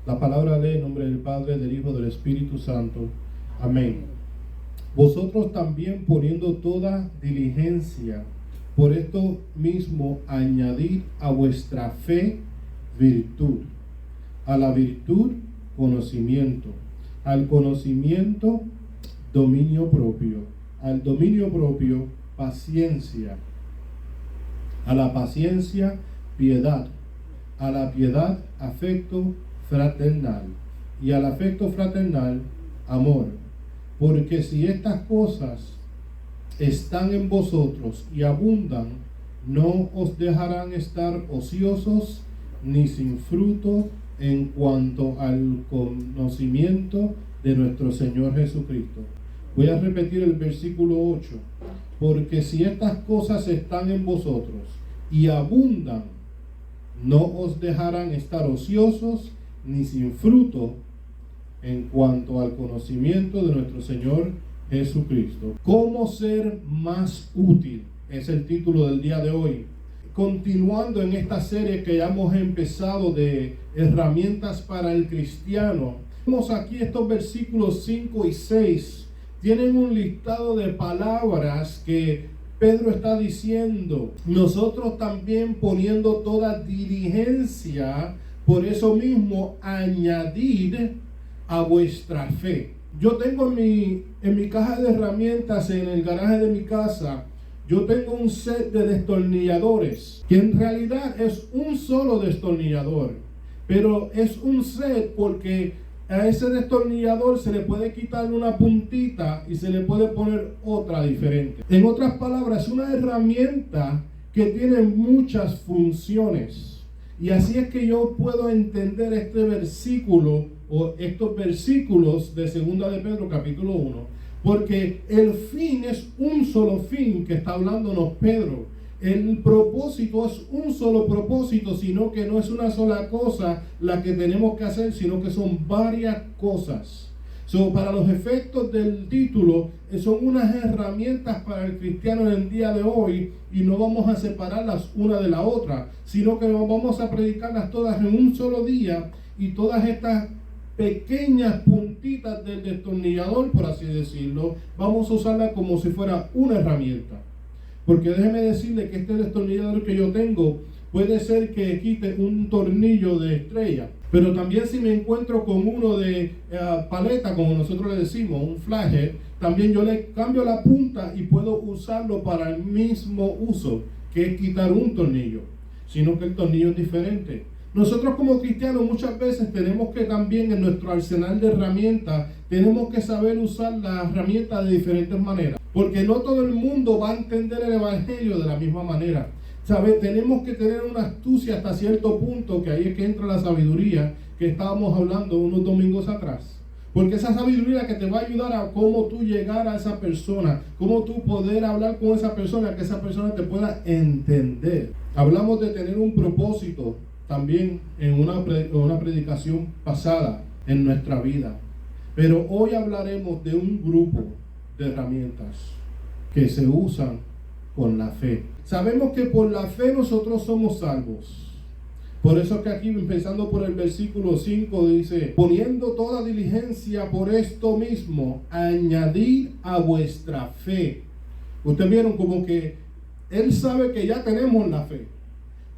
La palabra lee en nombre del Padre, del Hijo, del Espíritu Santo. Amén. Vosotros también, poniendo toda diligencia, por esto mismo añadid a vuestra fe virtud, a la virtud conocimiento, al conocimiento dominio propio, al dominio propio paciencia, a la paciencia piedad, a la piedad afecto fraternal, y al afecto fraternal amor. Porque si estas cosas están en vosotros y abundan, no os dejarán estar ociosos ni sin fruto en cuanto al conocimiento de nuestro Señor Jesucristo. Voy a repetir el versículo 8. Porque si estas cosas están en vosotros y abundan, no os dejarán estar ociosos ni sin fruto en cuanto al conocimiento de nuestro Señor Jesucristo. ¿Cómo ser más útil? Es el título del día de hoy. Continuando en esta serie que ya hemos empezado de herramientas para el cristiano, vemos aquí estos versículos 5 y 6. Tienen un listado de palabras que Pedro está diciendo. Nosotros también poniendo toda diligencia, por eso mismo añadid a vuestra fe. Yo tengo en mi caja de herramientas en el garaje de mi casa, yo tengo un set de destornilladores, que en realidad es un solo destornillador, pero es un set porque a ese destornillador se le puede quitar una puntita y se le puede poner otra diferente. En otras palabras, es una herramienta que tiene muchas funciones. Y así es que yo puedo entender este versículo o estos versículos de 2 de Pedro capítulo 1, porque el fin es un solo fin que está hablándonos Pedro. El propósito es un solo propósito, sino que no es una sola cosa la que tenemos que hacer, sino que son varias cosas. Para los efectos del título, son unas herramientas para el cristiano en el día de hoy, y no vamos a separarlas una de la otra, sino que vamos a predicarlas todas en un solo día, y todas estas pequeñas puntitas del destornillador, por así decirlo, vamos a usarlas como si fuera una herramienta. Porque déjeme decirle que este destornillador que yo tengo puede ser que quite un tornillo de estrella, pero también si me encuentro con uno de paleta, como nosotros le decimos, un flathead, también yo le cambio la punta y puedo usarlo para el mismo uso, que es quitar un tornillo, sino que el tornillo es diferente. Nosotros como cristianos muchas veces tenemos que también en nuestro arsenal de herramientas, tenemos que saber usar las herramientas de diferentes maneras, porque no todo el mundo va a entender el evangelio de la misma manera. Tenemos que tener una astucia hasta cierto punto, que ahí es que entra la sabiduría que estábamos hablando unos domingos atrás. Porque esa sabiduría que te va a ayudar a cómo tú llegar a esa persona, cómo tú poder hablar con esa persona, que esa persona te pueda entender. Hablamos de tener un propósito también en una predicación pasada en nuestra vida. Pero hoy hablaremos de un grupo de herramientas que se usan con la fe. Sabemos que por la fe nosotros somos salvos. Por eso que aquí, empezando por el versículo 5, dice: poniendo toda diligencia por esto mismo, añadid a vuestra fe. Ustedes vieron como que él sabe que ya tenemos la fe,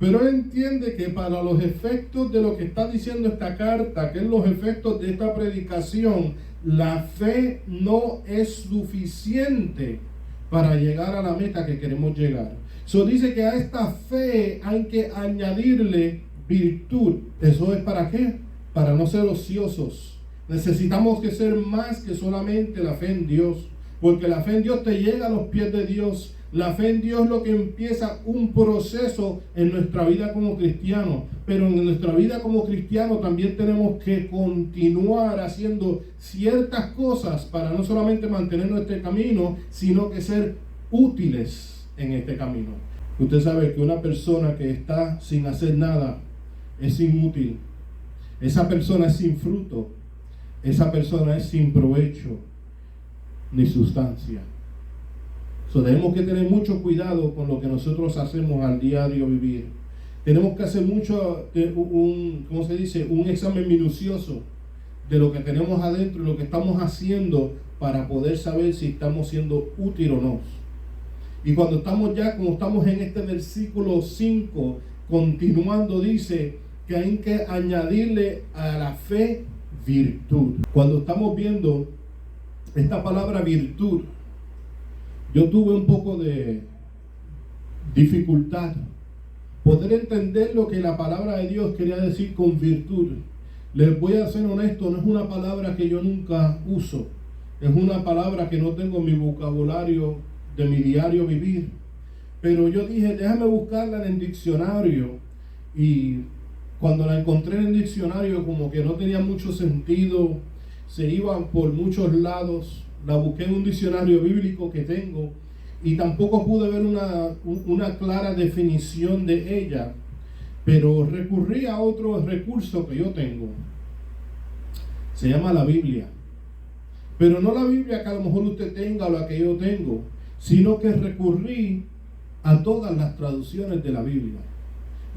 pero él entiende que para los efectos de lo que está diciendo esta carta, que es los efectos de esta predicación, la fe no es suficiente para llegar a la meta que queremos llegar. Dice que a esta fe hay que añadirle virtud. ¿Eso es para qué? Para no ser ociosos. Necesitamos que ser más que solamente la fe en Dios, porque la fe en Dios te llega a los pies de Dios. La fe en Dios es lo que empieza un proceso en nuestra vida como cristiano, pero en nuestra vida como cristiano también tenemos que continuar haciendo ciertas cosas para no solamente mantener nuestro camino, sino que ser útiles en este camino. Usted sabe que una persona que está sin hacer nada es inútil. Esa persona es sin fruto. Esa persona es sin provecho ni sustancia. Tenemos que tener mucho cuidado con lo que nosotros hacemos al diario vivir. Tenemos que hacer ¿cómo se dice? Un examen minucioso de lo que tenemos adentro y lo que estamos haciendo para poder saber si estamos siendo útiles o no. Y cuando estamos como estamos en este versículo 5, continuando, dice que hay que añadirle a la fe virtud. Cuando estamos viendo esta palabra virtud, yo tuve un poco de dificultad poder entender lo que la palabra de Dios quería decir con virtud. Les voy a ser honesto, no es una palabra que yo nunca uso, es una palabra que no tengo en mi vocabulario de mi diario vivir, pero yo dije, déjame buscarla en el diccionario, y cuando la encontré en el diccionario como que no tenía mucho sentido, se iba por muchos lados. La busqué en un diccionario bíblico que tengo y tampoco pude ver una clara definición de ella, pero recurrí a otro recurso que yo tengo. Se llama la Biblia, pero no la Biblia que a lo mejor usted tenga o la que yo tengo, sino que recurrí a todas las traducciones de la Biblia.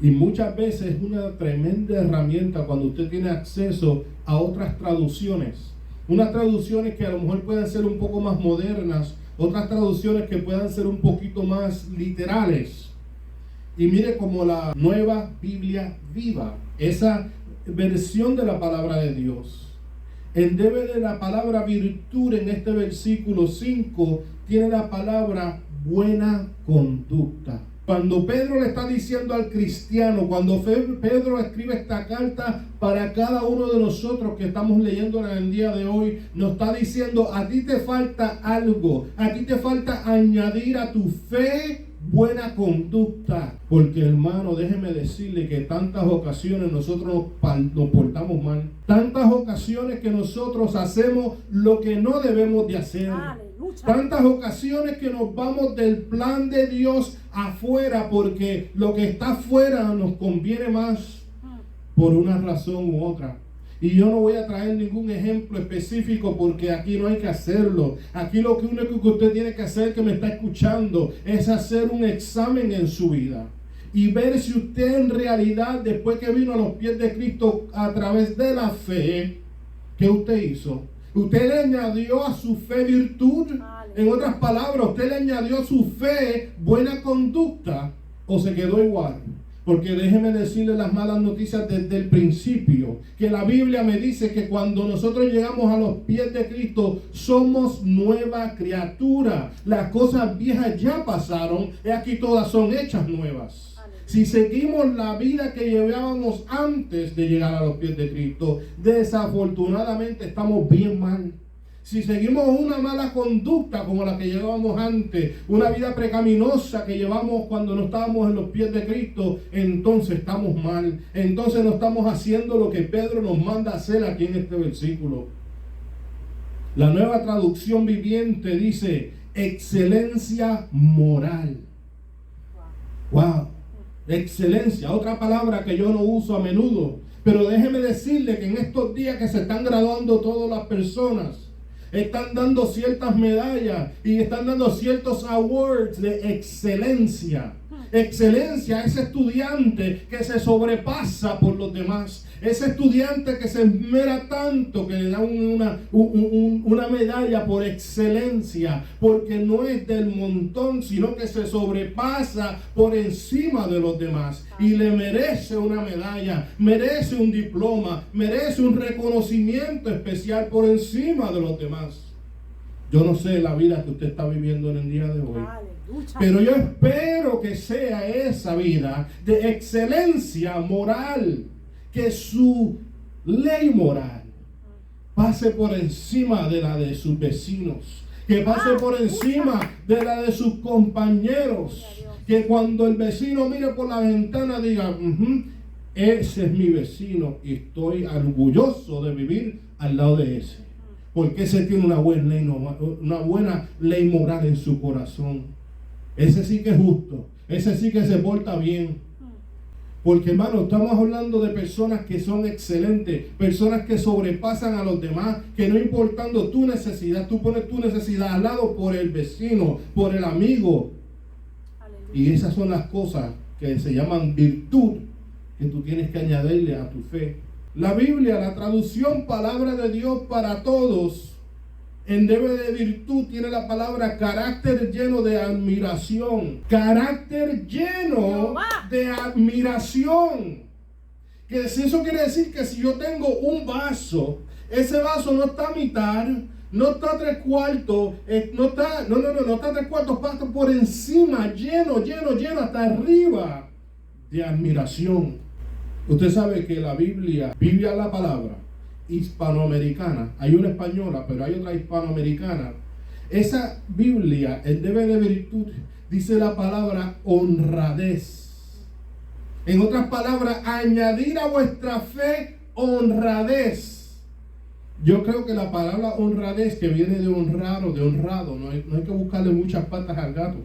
Y muchas veces es una tremenda herramienta cuando usted tiene acceso a otras traducciones. Unas traducciones que a lo mejor pueden ser un poco más modernas, otras traducciones que puedan ser un poquito más literales. Y mire, como la Nueva Biblia Viva, esa versión de la palabra de Dios, en vez de la palabra virtud en este versículo 5, tiene la palabra buena conducta. Cuando Pedro le está diciendo al cristiano, cuando Pedro escribe esta carta para cada uno de nosotros que estamos leyendo en el día de hoy, nos está diciendo, a ti te falta algo, a ti te falta añadir a tu fe buena conducta. Porque, hermano, déjeme decirle que tantas ocasiones nosotros nos portamos mal, tantas ocasiones que nosotros hacemos lo que no debemos de hacer. Tantas ocasiones que nos vamos del plan de Dios afuera porque lo que está afuera nos conviene más por una razón u otra. Y yo no voy a traer ningún ejemplo específico porque aquí no hay que hacerlo. Aquí lo único que usted tiene que hacer, que me está escuchando, es hacer un examen en su vida y ver si usted en realidad, después que vino a los pies de Cristo a través de la fe, ¿qué usted hizo? Usted le añadió a su fe virtud. En otras palabras, usted le añadió a su fe buena conducta, o se quedó igual. Porque déjeme decirle las malas noticias desde el principio, que la Biblia me dice que cuando nosotros llegamos a los pies de Cristo, somos nueva criatura. Las cosas viejas ya pasaron, y aquí todas son hechas nuevas. Si seguimos la vida que llevábamos antes de llegar a los pies de Cristo, desafortunadamente estamos bien mal. Si seguimos una mala conducta como la que llevábamos antes, una vida pecaminosa que llevamos cuando no estábamos en los pies de Cristo, entonces estamos mal. Entonces no estamos haciendo lo que Pedro nos manda hacer aquí en este versículo. La Nueva Traducción Viviente dice excelencia moral. Wow. Excelencia, otra palabra que yo no uso a menudo, pero déjeme decirle que en estos días que se están graduando todas las personas, están dando ciertas medallas y están dando ciertos awards de excelencia. Excelencia, ese estudiante que se sobrepasa por los demás, ese estudiante que se esmera tanto que le dan una medalla por excelencia, porque no es del montón, sino que se sobrepasa por encima de los demás y le merece una medalla, merece un diploma, merece un reconocimiento especial por encima de los demás. Yo no sé la vida que usted está viviendo en el día de hoy, pero yo espero que sea esa vida de excelencia moral, que su ley moral pase por encima de la de sus vecinos, que pase por encima de la de sus compañeros, que cuando el vecino mire por la ventana diga, ese es mi vecino y estoy orgulloso de vivir al lado de ese, porque ese tiene una buena ley moral en su corazón. Ese sí que es justo, ese sí que se porta bien. Porque, hermano, estamos hablando de personas que son excelentes, personas que sobrepasan a los demás, que no importando tu necesidad, tú pones tu necesidad al lado por el vecino, por el amigo. Aleluya. Y esas son las cosas que se llaman virtud, que tú tienes que añadirle a tu fe. La Biblia, la traducción palabra de Dios para todos, en debe de virtud, tiene la palabra carácter lleno de admiración. Carácter lleno de admiración. Que eso quiere decir que si yo tengo un vaso, ese vaso no está a mitad, no está a tres cuartos, no está a tres cuartos, pasa por encima, lleno, hasta arriba de admiración. Usted sabe que la Biblia la palabra hispanoamericana, hay una española, pero hay otra hispanoamericana. Esa Biblia, el debe de virtud, dice la palabra honradez. En otras palabras, añadir a vuestra fe honradez. Yo creo que la palabra honradez, que viene de honrar o de honrado, no hay que buscarle muchas patas al gato.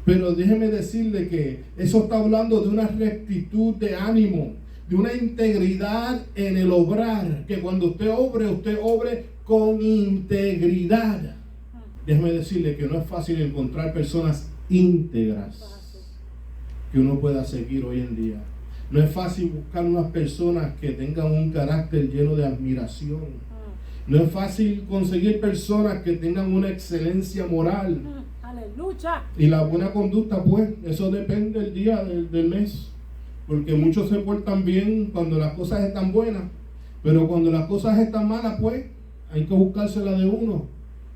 Pero déjeme decirle que eso está hablando de una rectitud de ánimo, de una integridad en el obrar, que cuando usted obre con integridad. Déjeme decirle que no es fácil encontrar personas íntegras que uno pueda seguir hoy en día. No es fácil buscar unas personas que tengan un carácter lleno de admiración. No es fácil conseguir personas que tengan una excelencia moral. Aleluya. Y la buena conducta, pues, eso depende del día, del mes. Porque muchos se portan bien cuando las cosas están buenas, pero cuando las cosas están malas, pues, hay que buscársela de uno.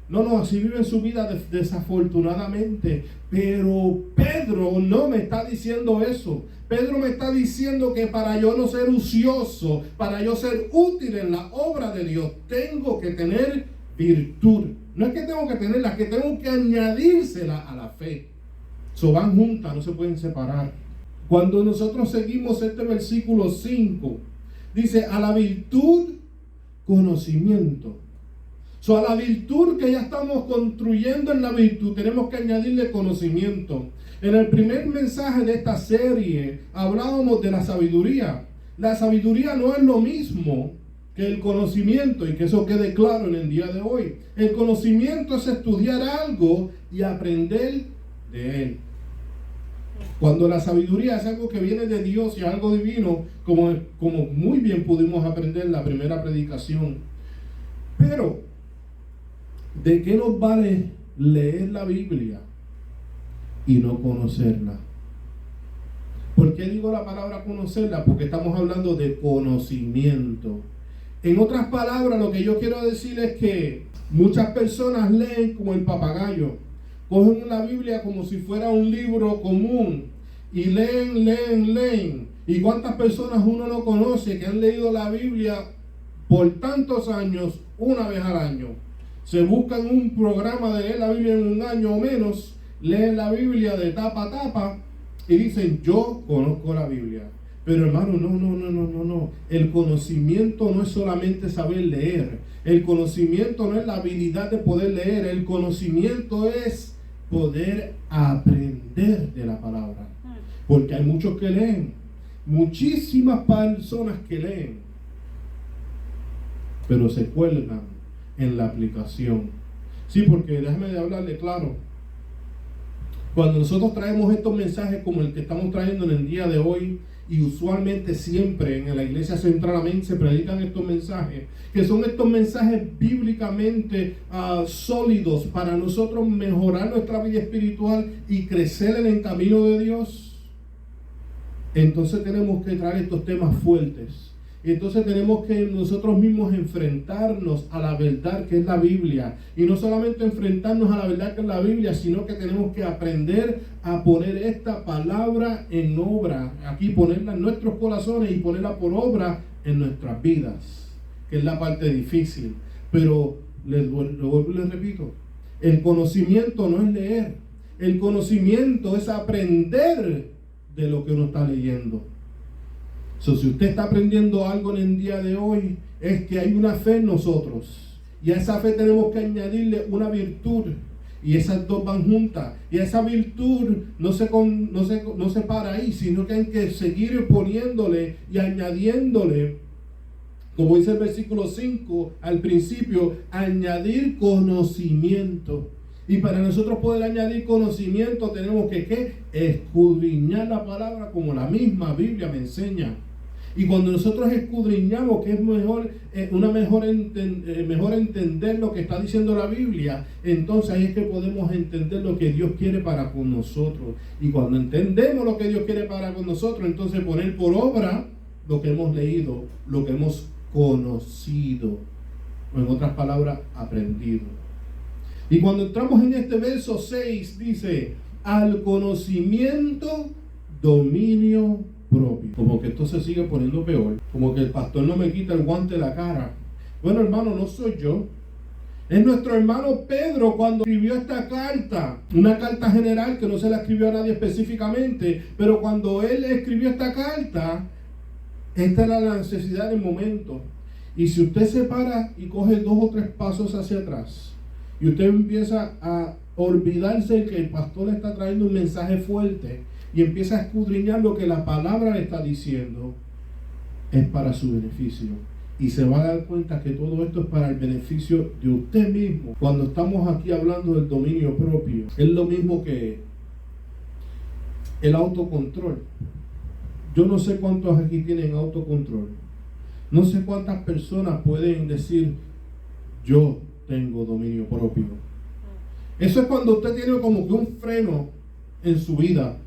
No, así viven su vida desafortunadamente. Pero Pedro no me está diciendo eso. Pedro me está diciendo que para yo no ser ocioso, para yo ser útil en la obra de Dios, tengo que tener virtud. No es que tengo que tenerla, que tengo que añadírsela a la fe. So van juntas, no se pueden separar. Cuando nosotros seguimos este versículo 5, dice, a la virtud, conocimiento. A la virtud que ya estamos construyendo en la virtud, tenemos que añadirle conocimiento. En el primer mensaje de esta serie, hablábamos de la sabiduría. La sabiduría no es lo mismo que el conocimiento, y que eso quede claro en el día de hoy. El conocimiento es estudiar algo y aprender de él. Cuando la sabiduría es algo que viene de Dios y algo divino, como muy bien pudimos aprender en la primera predicación. Pero, ¿de qué nos vale leer la Biblia y no conocerla? ¿Por qué digo la palabra conocerla? Porque estamos hablando de conocimiento. En otras palabras, lo que yo quiero decir es que muchas personas leen como el papagayo. Cogen la Biblia como si fuera un libro común y leen. ¿Y cuántas personas uno no conoce que han leído la Biblia por tantos años, una vez al año? Se buscan un programa de leer la Biblia en un año o menos, leen la Biblia de tapa a tapa y dicen, yo conozco la Biblia. Pero hermano, no. El conocimiento no es solamente saber leer. El conocimiento no es la habilidad de poder leer. El conocimiento es poder aprender de la palabra. Porque hay muchos que leen. Muchísimas personas que leen. Pero se cuelgan en la aplicación. Sí, porque déjame de hablarle claro. Cuando nosotros traemos estos mensajes como el que estamos trayendo en el día de hoy, y usualmente siempre en la iglesia central, amén, se predican estos mensajes, que son estos mensajes bíblicamente sólidos para nosotros mejorar nuestra vida espiritual y crecer en el camino de Dios. Entonces tenemos que traer estos temas fuertes. Y entonces tenemos que nosotros mismos enfrentarnos a la verdad que es la Biblia. Y no solamente enfrentarnos a la verdad que es la Biblia, sino que tenemos que aprender a poner esta palabra en obra. Aquí ponerla en nuestros corazones y ponerla por obra en nuestras vidas. Que es la parte difícil. Pero les vuelvo y les repito. El conocimiento no es leer. El conocimiento es aprender de lo que uno está leyendo. Si usted está aprendiendo algo en el día de hoy, es que hay una fe en nosotros. Y a esa fe tenemos que añadirle una virtud. Y esas dos van juntas. Y esa virtud no se para ahí, sino que hay que seguir poniéndole y añadiéndole, como dice el versículo 5 al principio, añadir conocimiento. Y para nosotros poder añadir conocimiento tenemos que ¿qué? Escudriñar la palabra como la misma Biblia me enseña. Y cuando nosotros escudriñamos que es mejor entender lo que está diciendo la Biblia, entonces ahí es que podemos entender lo que Dios quiere para con nosotros. Y cuando entendemos lo que Dios quiere para con nosotros, entonces poner por obra lo que hemos leído, lo que hemos conocido, o en otras palabras, aprendido. Y cuando entramos en este verso 6, dice, al conocimiento, dominio propio. Como que esto se sigue poniendo peor. Como que el pastor no me quita el guante de la cara. Bueno, hermano, no soy yo. Es nuestro hermano Pedro cuando escribió esta carta. Una carta general que no se la escribió a nadie específicamente. Pero cuando él escribió esta carta, esta era la necesidad del momento. Y si usted se para y coge 2 o 3 pasos hacia atrás, y usted empieza a olvidarse de que el pastor le está trayendo un mensaje fuerte y empieza a escudriñar lo que la palabra le está diciendo, es para su beneficio. Y se va a dar cuenta que todo esto es para el beneficio de usted mismo. Cuando estamos aquí hablando del dominio propio, es lo mismo que el autocontrol. Yo no sé cuántos aquí tienen autocontrol. No sé cuántas personas pueden decir, yo tengo dominio propio. Eso es cuando usted tiene como que un freno en su vida.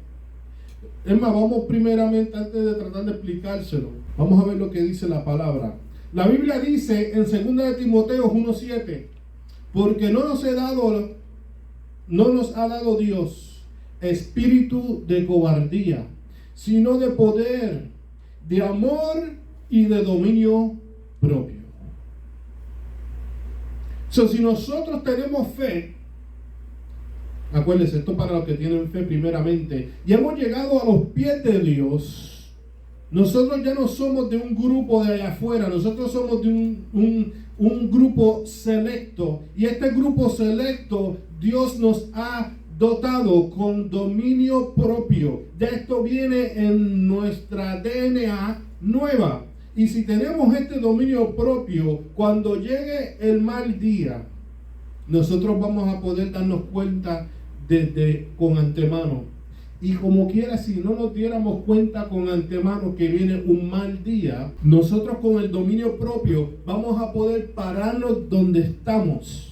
Es más, vamos primeramente, antes de tratar de explicárselo, vamos a ver lo que dice la palabra. La Biblia dice en 2 de Timoteo 1:7, porque no nos ha dado Dios espíritu de cobardía, sino de poder, de amor y de dominio propio. Si nosotros tenemos fe, acuérdense, esto para los que tienen fe primeramente, y hemos llegado a los pies de Dios, nosotros ya no somos de un grupo de allá afuera, nosotros somos de un grupo selecto, y este grupo selecto Dios nos ha dotado con dominio propio. Ya esto viene en nuestra DNA nueva. Y si tenemos este dominio propio, cuando llegue el mal día, nosotros vamos a poder darnos cuenta con antemano. Y como quiera, si no nos diéramos cuenta con antemano que viene un mal día, nosotros con el dominio propio vamos a poder pararnos donde estamos.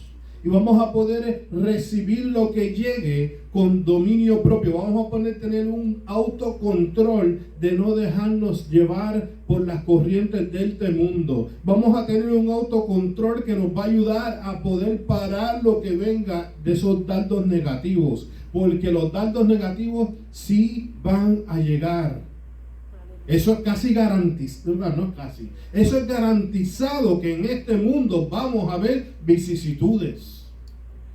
Y vamos a poder recibir lo que llegue con dominio propio. Vamos a poder tener un autocontrol de no dejarnos llevar por las corrientes de este mundo. Vamos a tener un autocontrol que nos va a ayudar a poder parar lo que venga de esos dardos negativos. Porque los dardos negativos sí van a llegar. Eso es casi garantizado, no casi. Eso es garantizado que en este mundo vamos a ver vicisitudes.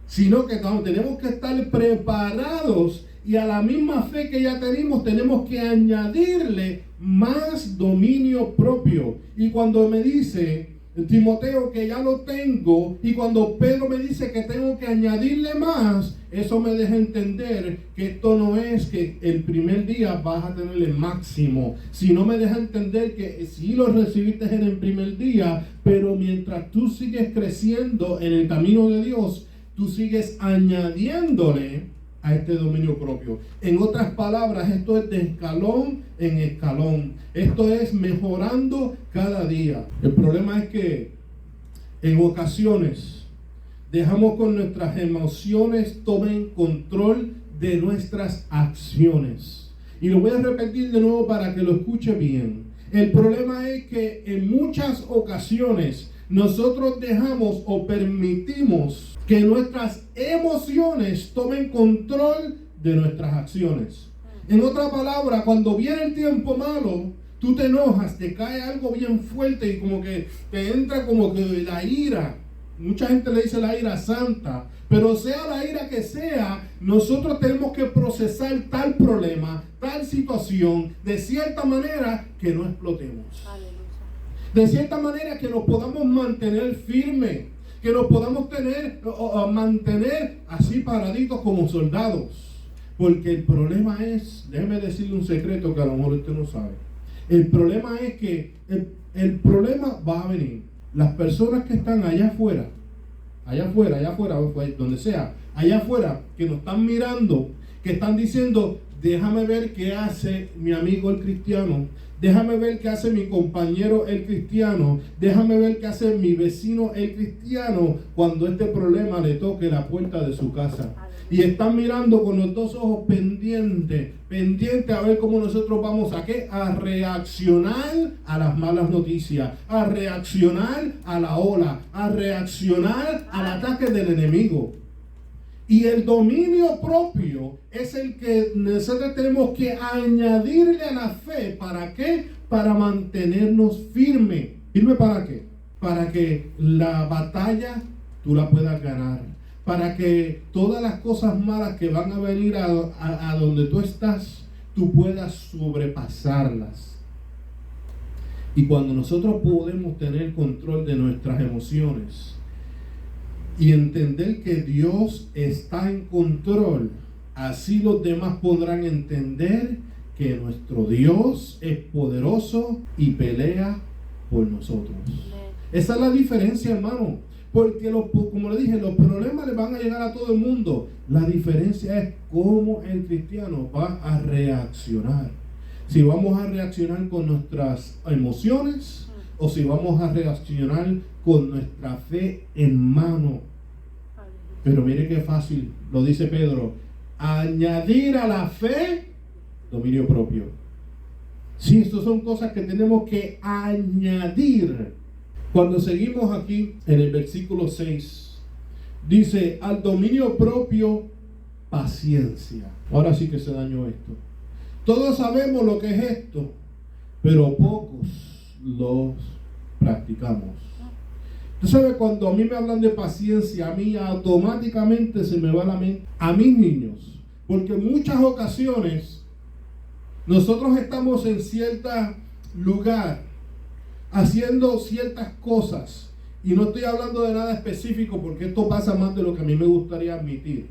Sino que tenemos que estar preparados y a la misma fe que ya tenemos que añadirle más dominio propio. Y cuando me dice Timoteo que ya lo tengo, y cuando Pedro me dice que tengo que añadirle más, eso me deja entender que esto no es que el primer día vas a tener el máximo, sino me deja entender que sí lo recibiste en el primer día, pero mientras tú sigues creciendo en el camino de Dios, tú sigues añadiéndole a este dominio propio. En otras palabras, esto es de escalón en escalón. Esto es mejorando cada día. El problema es que en ocasiones dejamos que nuestras emociones tomen control de nuestras acciones. Y lo voy a repetir de nuevo para que lo escuche bien. El problema es que en muchas ocasiones nosotros dejamos o permitimos que nuestras emociones tomen control de nuestras acciones. En otra palabra, cuando viene el tiempo malo, tú te enojas, te cae algo bien fuerte y como que te entra como que la ira. Mucha gente le dice la ira santa, pero sea la ira que sea, nosotros tenemos que procesar tal problema, tal situación, de cierta manera que no explotemos. Aleluya. De cierta manera que nos podamos mantener firmes, que nos podamos mantener así paraditos como soldados. Porque el problema es, déjeme decirle un secreto que a lo mejor usted no sabe. El problema es que el problema va a venir. Las personas que están allá afuera allá afuera, donde sea, allá afuera, que nos están mirando, que están diciendo, déjame ver qué hace mi amigo el cristiano, déjame ver qué hace mi compañero el cristiano, déjame ver qué hace mi vecino el cristiano cuando este problema le toque la puerta de su casa. Y están mirando con los dos ojos pendientes a ver cómo nosotros vamos a qué, a reaccionar a las malas noticias, a reaccionar a la ola, a reaccionar al ataque del enemigo. Y el dominio propio es el que nosotros tenemos que añadirle a la fe. ¿Para qué? Para mantenernos firmes. ¿Firme para qué? Para que la batalla tú la puedas ganar. Para que todas las cosas malas que van a venir a donde tú estás, tú puedas sobrepasarlas. Y cuando nosotros podemos tener control de nuestras emociones y entender que Dios está en control, así los demás podrán entender que nuestro Dios es poderoso y pelea por nosotros. Esa es la diferencia, hermano. Porque, como le dije, los problemas le van a llegar a todo el mundo. La diferencia es cómo el cristiano va a reaccionar. Si vamos a reaccionar con nuestras emociones o si vamos a reaccionar con nuestra fe en mano. Pero mire qué fácil, lo dice Pedro, añadir a la fe dominio propio. Sí, estas son cosas que tenemos que añadir. Cuando seguimos aquí en el versículo 6, dice, al dominio propio, paciencia. Ahora sí que se dañó esto. Todos sabemos lo que es esto, pero pocos los practicamos. Tú sabes, cuando a mí me hablan de paciencia, a mí automáticamente se me va la mente a mis niños. Porque en muchas ocasiones nosotros estamos en cierto lugar haciendo ciertas cosas, y no estoy hablando de nada específico porque esto pasa más de lo que a mí me gustaría admitir,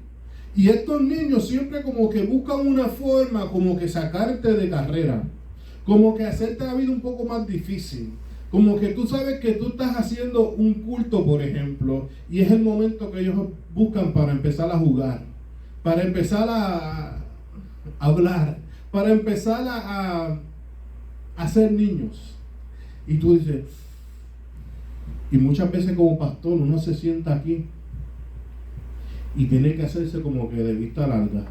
y estos niños siempre como que buscan una forma como que sacarte de carrera, como que hacerte la vida un poco más difícil, como que tú sabes que tú estás haciendo un culto, por ejemplo, y es el momento que ellos buscan para empezar a jugar, para empezar a hablar, para empezar a ser niños. Y tú dices, y muchas veces como pastor uno se sienta aquí y tiene que hacerse como que de vista larga,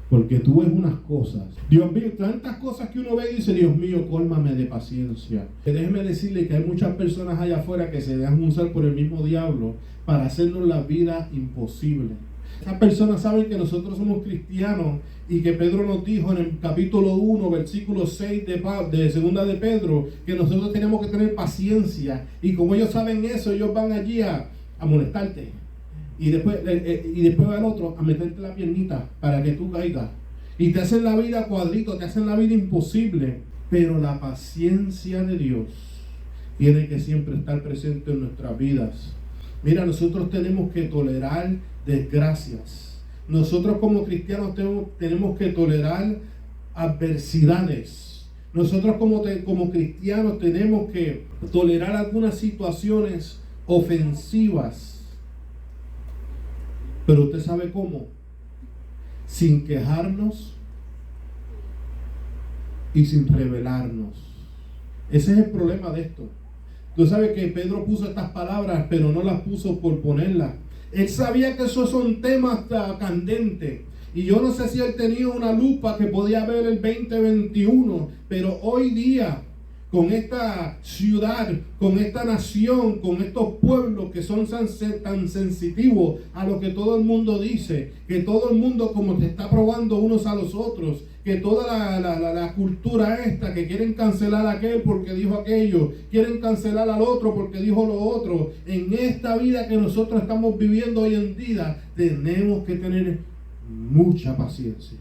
porque tú ves unas cosas, Dios mío, tantas cosas que uno ve y dice, Dios mío, cólmame de paciencia. Déjeme decirle que hay muchas personas allá afuera que se dejan usar por el mismo diablo para hacernos la vida imposible. Esas personas saben que nosotros somos cristianos y que Pedro nos dijo en el capítulo 1, versículo 6 de segunda de Pedro, que nosotros tenemos que tener paciencia, y como ellos saben eso, ellos van allí a molestarte y después va el otro a meterte la piernita para que tú caigas y te hacen la vida cuadrito, te hacen la vida imposible. Pero la paciencia de Dios tiene que siempre estar presente en nuestras vidas. Mira, nosotros tenemos que tolerar desgracias. Nosotros como cristianos tenemos que tolerar adversidades. Nosotros como cristianos tenemos que tolerar algunas situaciones ofensivas. Pero usted sabe cómo, sin quejarnos y sin rebelarnos. Ese es el problema de esto. Tú sabes que Pedro puso estas palabras, pero no las puso por ponerlas. Él sabía que esos son temas candentes. Y yo no sé si él tenía una lupa que podía ver el 2021, pero hoy día, con esta ciudad, con esta nación, con estos pueblos que son tan sensitivos a lo que todo el mundo dice, que todo el mundo como que está probando unos a los otros, que toda la cultura esta, que quieren cancelar a aquel porque dijo aquello, quieren cancelar al otro porque dijo lo otro. En esta vida que nosotros estamos viviendo hoy en día, tenemos que tener mucha paciencia.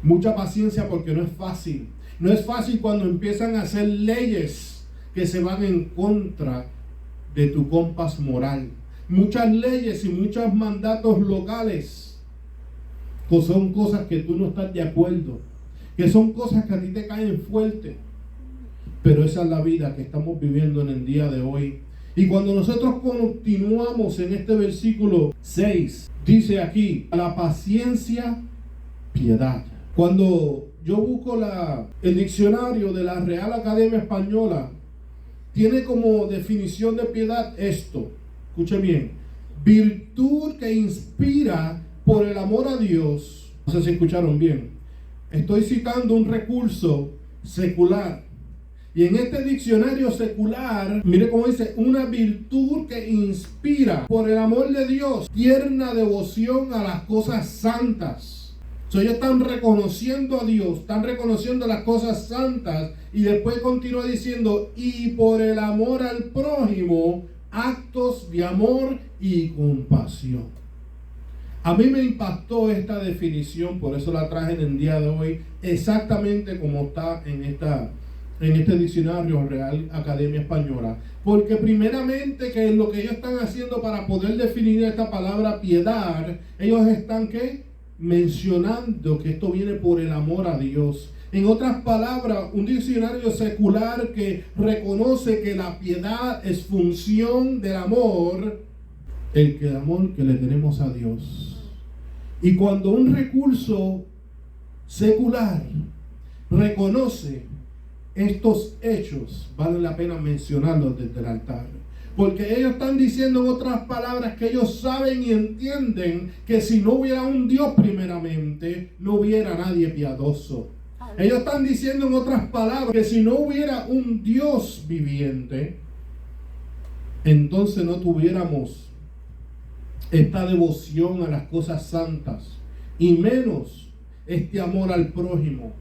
Mucha paciencia, porque no es fácil. No es fácil cuando empiezan a hacer leyes que se van en contra de tu compás moral. Muchas leyes y muchos mandatos locales que son cosas que tú no estás de acuerdo, que son cosas que a ti te caen fuerte. Pero esa es la vida que estamos viviendo en el día de hoy. Y cuando nosotros continuamos en este versículo 6, dice aquí, a la paciencia, piedad. Cuando yo busco el diccionario de la Real Academia Española, tiene como definición de piedad esto, escuche bien, virtud que inspira por el amor a Dios. No sé si escucharon bien. Estoy citando un recurso secular. Y en este diccionario secular, mire cómo dice, una virtud que inspira por el amor de Dios, tierna devoción a las cosas santas. Ellos están reconociendo a Dios, están reconociendo las cosas santas, y después continúa diciendo, y por el amor al prójimo, actos de amor y compasión. A mí me impactó esta definición, por eso la traje en el día de hoy, exactamente como está en este diccionario Real Academia Española. Porque primeramente, que es lo que ellos están haciendo para poder definir esta palabra piedad, ellos están mencionando que esto viene por el amor a Dios. En otras palabras, un diccionario secular que reconoce que la piedad es función del amor, el amor que le tenemos a Dios. Y cuando un recurso secular reconoce estos hechos, vale la pena mencionarlos desde el altar. Porque ellos están diciendo en otras palabras que ellos saben y entienden que si no hubiera un Dios primeramente, no hubiera nadie piadoso. Ellos están diciendo en otras palabras que si no hubiera un Dios viviente, entonces no tuviéramos esta devoción a las cosas santas, y menos este amor al prójimo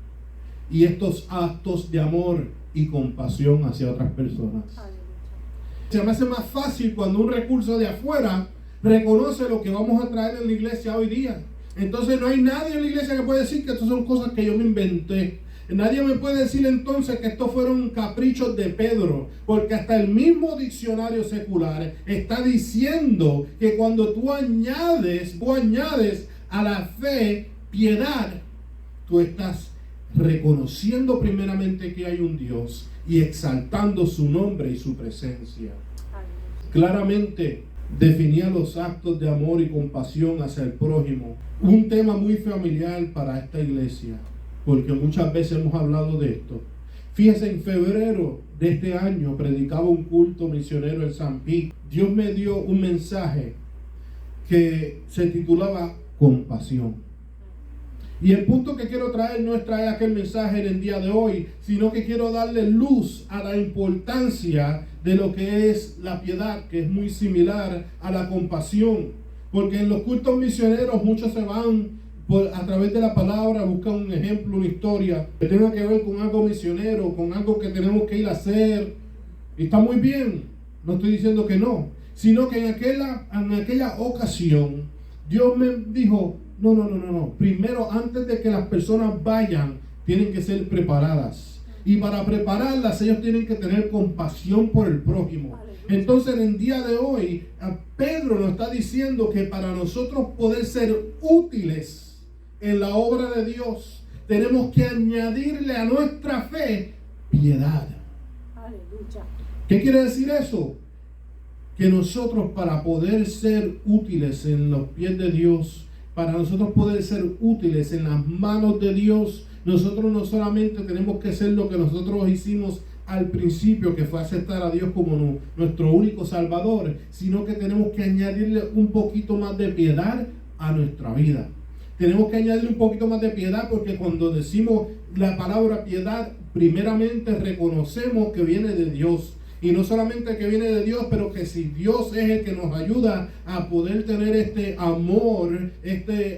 y estos actos de amor y compasión hacia otras personas. Se me hace más fácil cuando un recurso de afuera reconoce lo que vamos a traer en la iglesia hoy día. Entonces no hay nadie en la iglesia que pueda decir que estas son cosas que yo me inventé. Nadie me puede decir entonces que estos fueron caprichos de Pedro, porque hasta el mismo diccionario secular está diciendo que cuando tú añades a la fe piedad, tú estás reconociendo primeramente que hay un Dios y exaltando su nombre y su presencia. Claramente definía los actos de amor y compasión hacia el prójimo, un tema muy familiar para esta iglesia, porque muchas veces hemos hablado de esto. Fíjense, en febrero de este año predicaba un culto misionero en San Pete. Dios me dio un mensaje que se titulaba Compasión. Y el punto que quiero traer no es traer aquel mensaje en el día de hoy, sino que quiero darle luz a la importancia de lo que es la piedad, que es muy similar a la compasión. Porque en los cultos misioneros muchos se van a través de la palabra, buscan un ejemplo, una historia que tenga que ver con algo misionero, con algo que tenemos que ir a hacer. Y está muy bien, no estoy diciendo que no, sino que en aquella ocasión Dios me dijo, no. Primero, antes de que las personas vayan, tienen que ser preparadas. Y para prepararlas, ellos tienen que tener compasión por el prójimo. Entonces, en el día de hoy, Pedro nos está diciendo que para nosotros poder ser útiles en la obra de Dios, tenemos que añadirle a nuestra fe piedad. Aleluya. ¿Qué quiere decir eso? Que nosotros, para poder ser útiles en los pies de Dios, para nosotros poder ser útiles en las manos de Dios, nosotros no solamente tenemos que ser lo que nosotros hicimos al principio, que fue aceptar a Dios como nuestro único Salvador, sino que tenemos que añadirle un poquito más de piedad a nuestra vida. Tenemos que añadirle un poquito más de piedad, porque cuando decimos la palabra piedad, primeramente reconocemos que viene de Dios. Y no solamente que viene de Dios, pero que si Dios es el que nos ayuda a poder tener este amor,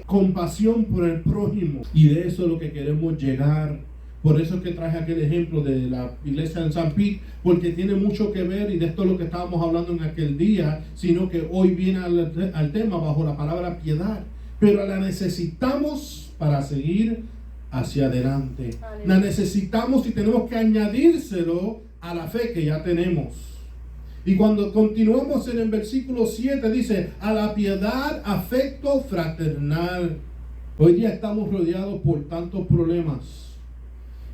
compasión por el prójimo. Y de eso es lo que queremos llegar. Por eso es que traje aquel ejemplo de la iglesia en San Pete, porque tiene mucho que ver, y de esto es lo que estábamos hablando en aquel día, sino que hoy viene al tema bajo la palabra piedad. Pero la necesitamos para seguir hacia adelante. La necesitamos y tenemos que añadírselo a la fe que ya tenemos. Y cuando continuamos en el versículo 7 dice, a la piedad, afecto fraternal. Hoy día estamos rodeados por tantos problemas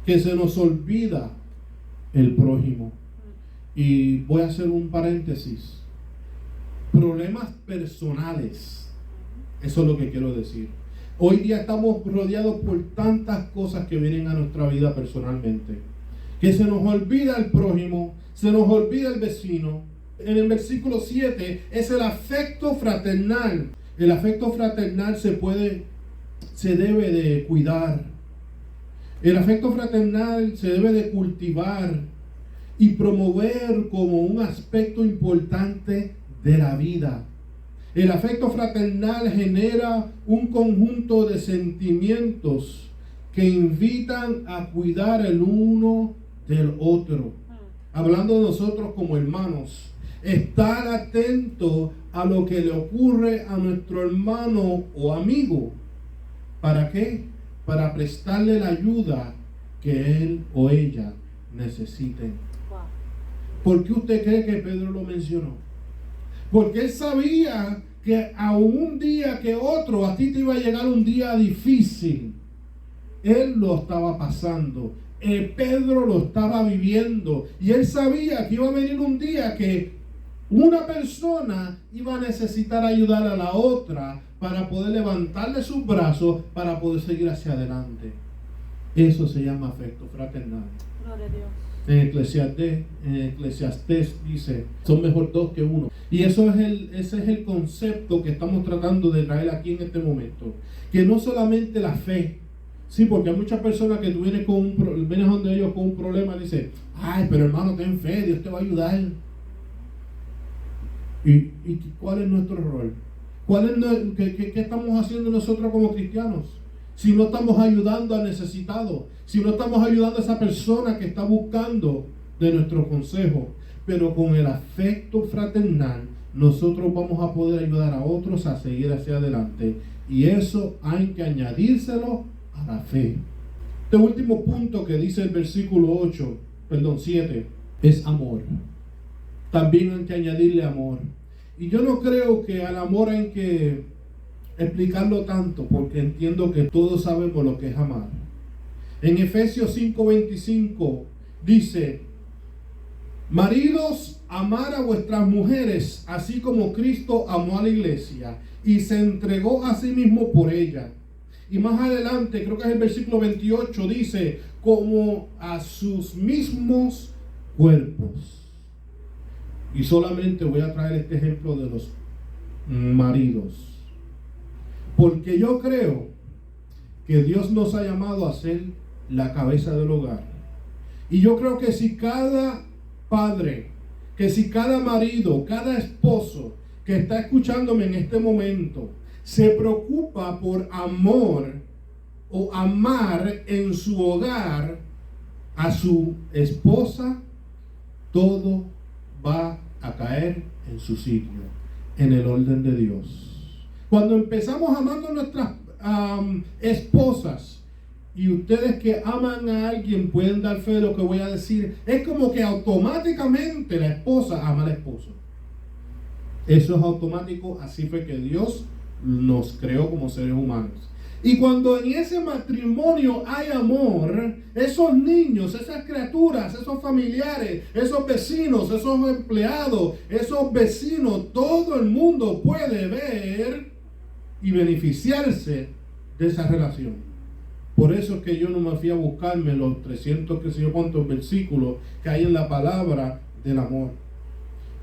que se nos olvida el prójimo. Y voy a hacer un paréntesis. Problemas personales. Eso es lo que quiero decir. Hoy día estamos rodeados por tantas cosas que vienen a nuestra vida personalmente, que se nos olvida el prójimo, se nos olvida el vecino. En el versículo 7 es el afecto fraternal. El afecto fraternal se debe de cuidar. El afecto fraternal se debe de cultivar y promover como un aspecto importante de la vida. El afecto fraternal genera un conjunto de sentimientos que invitan a cuidar el uno del otro. Hablando de nosotros como hermanos, estar atento a lo que le ocurre a nuestro hermano o amigo. ¿Para qué? Para prestarle la ayuda que él o ella necesiten. ¿Por qué usted cree que Pedro lo mencionó? Porque él sabía que a un día que otro, a ti te iba a llegar un día difícil. Él lo estaba pasando. Pedro lo estaba viviendo. Y él sabía que iba a venir un día que una persona iba a necesitar ayudar a la otra para poder levantarle sus brazos para poder seguir hacia adelante. Eso se llama afecto fraternal. Gloria a Dios. En Eclesiastés dice, son mejor dos que uno. Y ese es el concepto que estamos tratando de traer aquí en este momento. Que no solamente la fe, sí, porque hay muchas personas que tú vienes donde ellos con un problema y dicen, ay, pero hermano, ten fe, Dios te va a ayudar. ¿Y cuál es nuestro rol? ¿Qué estamos haciendo nosotros como cristianos? Si no estamos ayudando al necesitado, si no estamos ayudando a esa persona que está buscando de nuestro consejo, pero con el afecto fraternal, nosotros vamos a poder ayudar a otros a seguir hacia adelante. Y eso hay que añadírselo a la fe. Este último punto que dice el versículo 7, es amor. También hay que añadirle amor. Y yo no creo que al amor hay que explicarlo tanto, porque entiendo que todos sabemos lo que es amar. En Efesios 5:25 dice, maridos, amar a vuestras mujeres, así como Cristo amó a la iglesia y se entregó a sí mismo por ella. Y más adelante, creo que es el versículo 28, dice, como a sus mismos cuerpos. Y solamente voy a traer este ejemplo de los maridos. Porque yo creo que Dios nos ha llamado a ser la cabeza del hogar. Y yo creo que si cada padre, que si cada marido, cada esposo que está escuchándome en este momento, se preocupa por amor o amar en su hogar a su esposa, todo va a caer en su sitio, en el orden de Dios. Cuando empezamos amando a nuestras esposas, y ustedes que aman a alguien pueden dar fe de lo que voy a decir, es como que automáticamente la esposa ama al esposo. Eso es automático, así fue que Dios nos creó como seres humanos. Y cuando en ese matrimonio hay amor, esos niños, esas criaturas, esos familiares, esos vecinos, esos empleados, esos vecinos, todo el mundo puede ver y beneficiarse de esa relación. Por eso es que yo no me fui a buscarme los 300 que sé yo cuántos versículos que hay en la palabra del amor.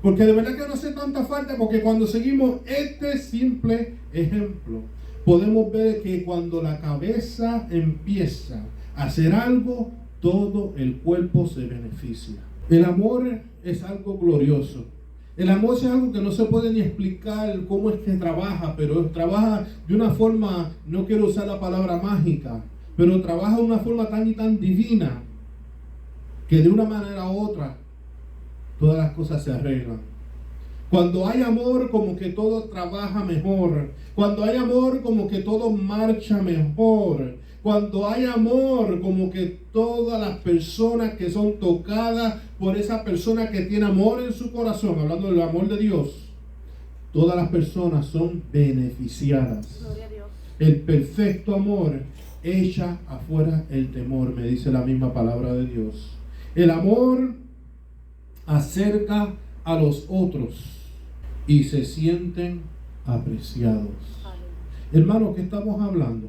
Porque de verdad que no hace tanta falta, porque cuando seguimos este simple ejemplo, podemos ver que cuando la cabeza empieza a hacer algo, todo el cuerpo se beneficia. El amor es algo glorioso. El amor es algo que no se puede ni explicar cómo es que trabaja, pero trabaja de una forma, no quiero usar la palabra mágica, pero trabaja de una forma tan y tan divina que de una manera u otra todas las cosas se arreglan. Cuando hay amor, como que todo trabaja mejor. Cuando hay amor, como que todo marcha mejor. Cuando hay amor, como que todas las personas que son tocadas por esa persona que tiene amor en su corazón, hablando del amor de Dios, todas las personas son beneficiadas. Gloria a Dios. El perfecto amor echa afuera el temor, me dice la misma palabra de Dios. El amor acerca a los otros y se sienten apreciados. Hermanos, ¿qué estamos hablando?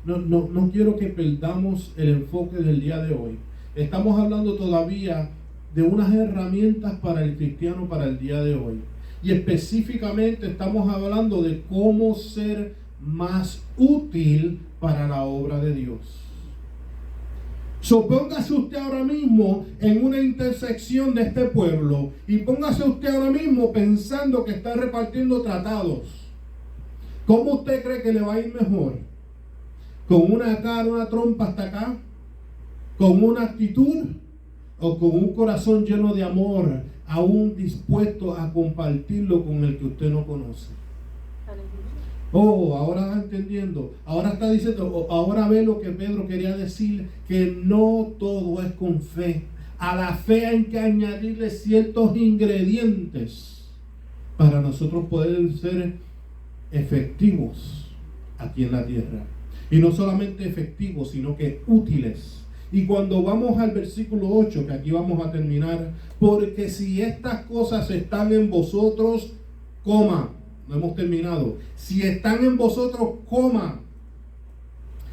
No quiero que perdamos el enfoque del día de hoy. Estamos hablando todavía de unas herramientas para el cristiano para el día de hoy. Y específicamente estamos hablando de cómo ser más útil para la obra de Dios. Póngase usted ahora mismo en una intersección de este pueblo y póngase usted ahora mismo pensando que está repartiendo tratados. ¿Cómo usted cree que le va a ir mejor? ¿Con una cara, una trompa hasta acá? ¿Con una actitud? ¿O con un corazón lleno de amor, aún dispuesto a compartirlo con el que usted no conoce? Oh, ahora está entendiendo. Ahora está diciendo, ahora ve lo que Pedro quería decir, que no todo es con fe. A la fe hay que añadirle ciertos ingredientes para nosotros poder ser efectivos aquí en la tierra. Y no solamente efectivos, sino que útiles. Y cuando vamos al versículo 8, que aquí vamos a terminar, porque si estas cosas están en vosotros, coma. No hemos terminado. Si están en vosotros, coma.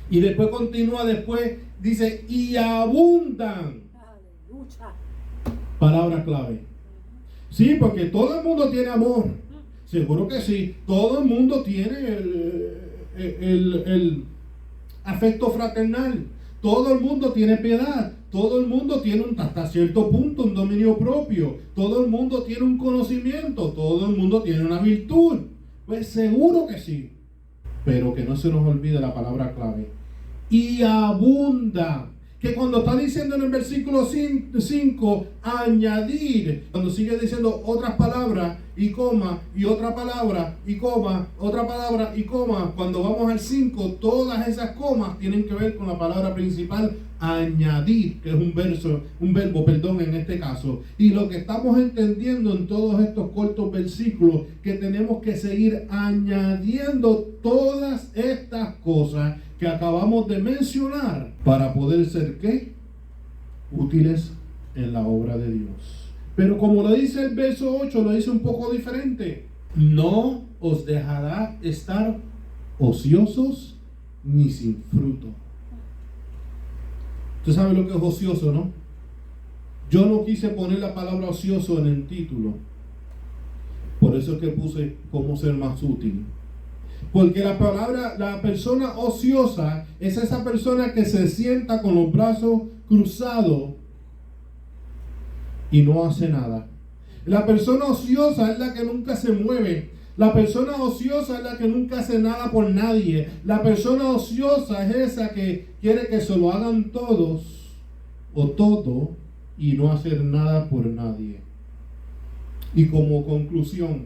Y después continúa, dice, y abundan. Aleluya. Palabra clave. Sí, porque todo el mundo tiene amor. Seguro que sí. Todo el mundo tiene el afecto fraternal. Todo el mundo tiene piedad. Todo el mundo tiene hasta cierto punto un dominio propio. Todo el mundo tiene un conocimiento. Todo el mundo tiene una virtud. Pues seguro que sí. Pero que no se nos olvide la palabra clave. Y abunda. Que cuando está diciendo en el versículo 5, añadir, cuando sigue diciendo otras palabras y coma, y otra palabra y coma, otra palabra y coma, cuando vamos al 5, todas esas comas tienen que ver con la palabra principal, añadir, que es un verbo, en este caso. Y lo que estamos entendiendo en todos estos cortos versículos, que tenemos que seguir añadiendo todas estas cosas que acabamos de mencionar para poder ser ¿qué? Útiles en la obra de Dios. Pero como lo dice el verso 8, lo dice un poco diferente. No os dejará estar ociosos ni sin fruto. Usted sabe lo que es ocioso, ¿no? Yo no quise poner la palabra ocioso en el título. Por eso es que puse cómo ser más útil. Porque la persona ociosa es esa persona que se sienta con los brazos cruzados y no hace nada. La persona ociosa es la que nunca se mueve. La persona ociosa es la que nunca hace nada por nadie. La persona ociosa es esa que quiere que se lo hagan todos o todo y no hacer nada por nadie. Y como conclusión,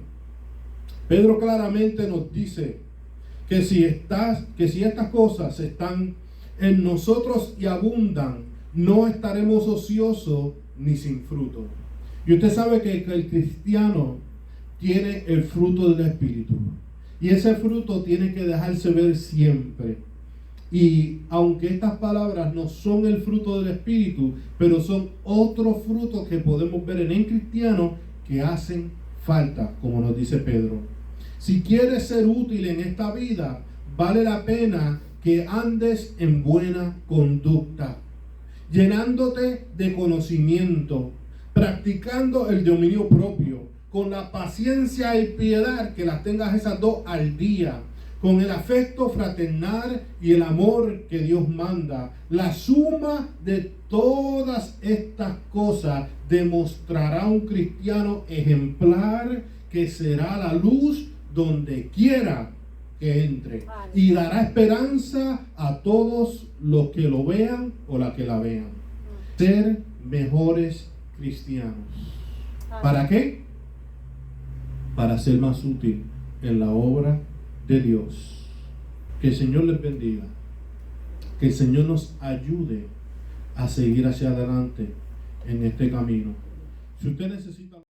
Pedro claramente nos dice que si estas cosas están en nosotros y abundan, no estaremos ociosos ni sin fruto. Y usted sabe que el cristiano tiene el fruto del Espíritu. Y ese fruto tiene que dejarse ver siempre. Y aunque estas palabras no son el fruto del Espíritu, pero son otros frutos que podemos ver en el cristiano que hacen falta, como nos dice Pedro. Si quieres ser útil en esta vida, vale la pena que andes en buena conducta, llenándote de conocimiento, practicando el dominio propio, con la paciencia y piedad, que las tengas esas dos al día, con el afecto fraternal y el amor que Dios manda. La suma de todas estas cosas demostrará un cristiano ejemplar que será la luz donde quiera que entre y dará esperanza a todos los que lo vean o la que la vean. Ser mejores cristianos. ¿Para qué? Para ser más útil en la obra de Dios. Que el Señor les bendiga. Que el Señor nos ayude a seguir hacia adelante en este camino. Si usted necesita